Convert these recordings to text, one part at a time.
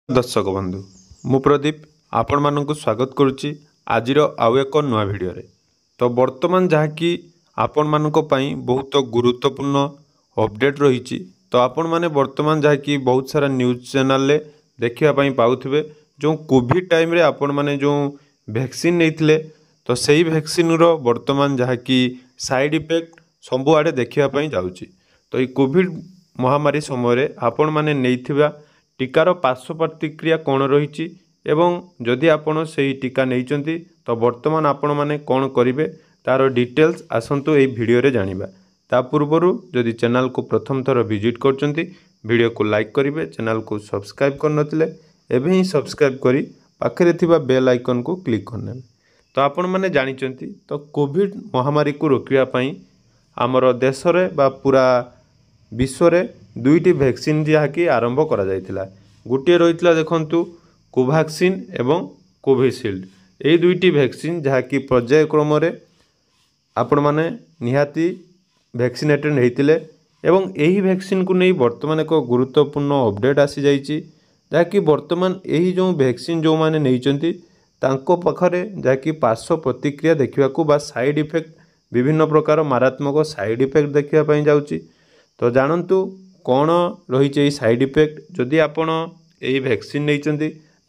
दर्शक बंधु मु प्रदीप आपण मानक स्वागत करुच्ची आजिर आउ एक नुआ भिडियो तो वर्तमान जहाँकि आपण मानक पई बहुत गुरुत्वपूर्ण अपडेट रही तो आपण माने वर्तमान जहाँकि बहुत सारा न्यूज चैनल रे देखापी पाउथिबे जो कोविड टाइम रे आपण माने जो वैक्सीन नहीं तो सही वैक्सीन रो वर्तमान जहाँकि साइड इफेक्ट सबुआड़े देखापी जाऊँगी तो ये कोविड महामारी समय आपण माने नैथिबा टीकार पार्श्व प्रतिक्रिया कौन रही एवं जदि आपण से टीका नहीं तो वर्तमान आपण माने कौन करेंगे तार डिटेल्स आसतु ये भिडियो रे जानिबा। ता पूर्वर जदि चैनल को प्रथम थर विजिट करचंती वीडियो को लाइक करेंगे, चैनल को सब्सक्राइब कर नथिले एबे ही सब्सक्राइब करी पाखरे थिबा बेल आइकन को क्लिक करने। तो आपण माने जानिचंती तो कोविड महामारी को रोकिया पई हमर देश रे बा पूरा विश्व रे दुईटी वैक्सीन जहाँकि आरंभ करा जायतिला। गोटे रही देखंतु कोवैक्सीन एवं कोविशील्ड ये दुईटी वैक्सीन जहाँकि पर्याय क्रम रे आपण माने निहाती वैक्सीनेटेड होइतिले एवं यही वैक्सीन को नहीं वर्तमान एक गुरुत्वपूर्ण अपडेट आसी जाइछि जहाँकि वर्तमान यही जो वैक्सीन जो माने नैचंती तांको पाखरे जहाँकि पार्श्व प्रतिक्रिया देखा बा साइड इफेक्ट विभिन्न प्रकार मारात्मक साइड इफेक्ट देखा पाई जाउछि। तो जानतु कौन रही साइड इफेक्ट जदि आपण यही वैक्सीन नहीं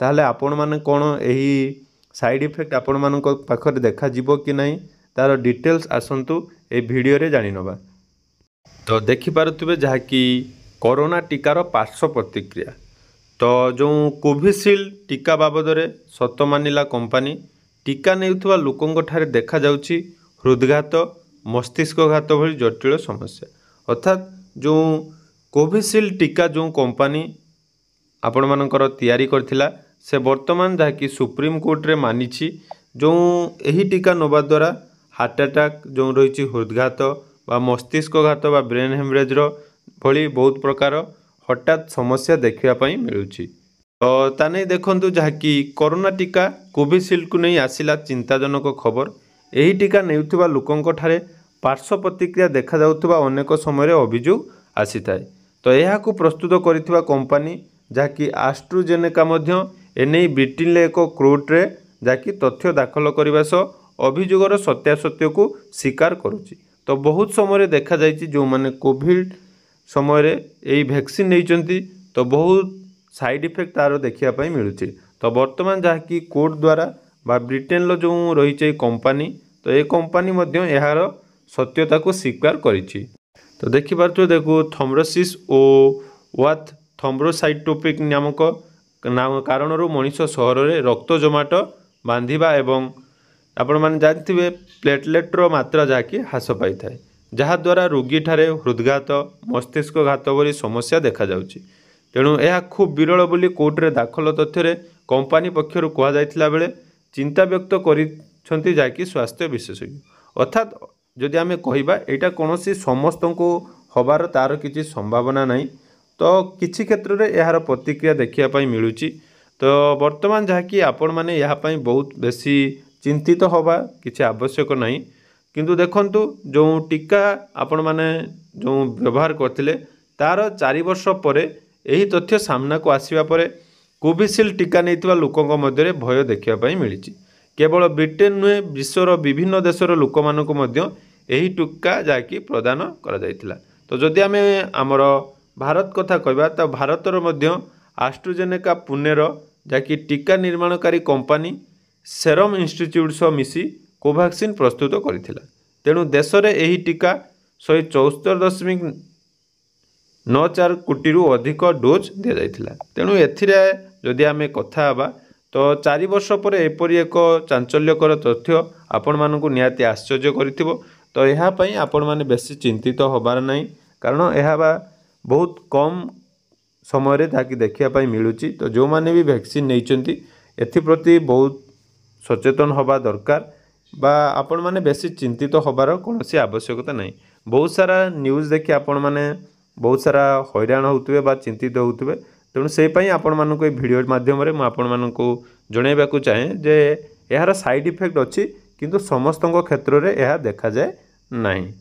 ताहले आपण माने कौन यही साइड इफेक्ट आपण मान पाखरे देखा जीवो कि नहीं तार डिटेल्स आसतु ए भिडियो रे जानि नबा। तो देखि पारुथिबे जहाँकि कोरोना टीकार पार्श्व प्रतिक्रिया तो जो कोविशील्ड टीका बाबद रे सत मानिला कंपनी टीका नेउथुवा लोकंक ठारे देखा जाउछि हृदघात मस्तिष्कघात भली जटिल समस्या अर्थात जो कोविशील्ड टीका जो कंपनी आपण मानकर तैयारी करथिला से वर्तमान जहाँकि सुप्रीम कोर्ट रे मानिछि जो यही टीका नवा द्वारा हार्ट अटैक जो रही हृदघात बा मस्तिष्कघात बा ब्रेन हेमरेज भली बहुत प्रकार हठात समस्या देखापी मिलूँ। तो ताने देखंतु जहाँकि कोरोना टीका कोविशील्ड को नहीं आसिला चिंताजनक खबर यही टीका नेउथुवा लोकंक ठारे पार्श्व प्रतिक्रिया देखा जाउथुबा अनेक समय अभियोग आसी थाए। तो यह प्रस्तुत करिथिबा कंपनी जहाँकि आस्ट्राजेनेका मध्य एने ब्रिटेन एक कोर्ट रे जहाँकि तथ्य दाखल करने सह अभियोगर सत्यासत्य को स्वीकार करुच्ची। तो बहुत समय देखा जाइए जो माने कोविड समय यही वैक्सीन नहीं तो बहुत साइड इफेक्ट तार देखापी मिलूँ। तो वर्तमान जहाँकि कोर्ट द्वारा बा ब्रिटेन जो रही कंपनी तो ये कंपनी मध्य यार सत्यता को स्वीकार करिछि। तो देखिपारे देखो थ्रोम्बोसिस ओ वाथ थ्रोम्बोसाइटोपिक नामक कारण मनीष सहर में रक्त जमाट बांधिबा एवं आपण माने जानथिबे प्लेटलेटर मात्रा जहाँकि ह्रास पाई थाए जहाद्वारा रोगी ठारे हृदघात मस्तिष्कघात भली समस्या देखा जाउछि। तेणु यह खूब विरल बोली कोर्ट रे दाखल तथ्य कंपनी पक्षर कहुला बेले चिंता व्यक्त करिसेंती जहाँकि स्वास्थ्य विशेषज्ञ अर्थात जदि आमे कहिबा एटा कोनोसी समस्त को हबार तार किसी संभावना नहीं तो किछि क्षेत्र में यार प्रतिक्रिया देखापी मिलूँ। तो वर्तमान जहाँकि आपण माने यहाँ पई बहुत बेसी चिंतित हवा किसी आवश्यक नहीं किंतु देखंतु जो टीका आपण माने जो व्यवहार करथिले तार 4 वर्ष पर यही तथ्य सामना को आसीबा परे कोविशील्ड टीका नैथिबा लोकंक मध्य भय देखापी मिली। केवल ब्रिटेन नुहे विश्वर विभिन्न देशर लोक मानक मध्य यही टीका जहाँकि प्रदान करा जायतिला। तो जदि आमे आमर भारत कथा कहबा तो भारतर मध्य आस्ट्राजेनेका पुणेर जहाँकि टीका निर्माणकारी कंपनी सेरम इंस्टीट्यूट सह मिसी कोवैक्सीन प्रस्तुत करथिला। तेणु देश में यही टीका 174.94 कोटी रु अधिक डोज दि जाइथिला। तेणु एथिरे जदि आमे कथा हबा तो 4 वर्ष पर एपरी एक चांचल्यकर तथ्य आपण मानकु निहाती आश्चर्य करिथिबो। तो यह पई आपण माने बेसी चिंतित होबार नहीं कारण यह बहुत कम समय ताकि देखापी मिलूँ। तो जो माने भी वैक्सीन नहीं एप्रति बहुत सचेतन होबा दरकार बा आपण माने बेसी चिंतित होबार कौन सी आवश्यकता नहीं। बहुत सारा न्यूज़ देखि आपण माने बहुत सारा हैरान होउतबे बा चिंतित होउतबे तेणु से आपण मानक भिडियो माध्यम रे आपण मानक जणाइबाकू चाहे जे यार साइड इफेक्ट अच्छी किंतु समस्तों क्षेत्र में यह देखा जाए नहीं।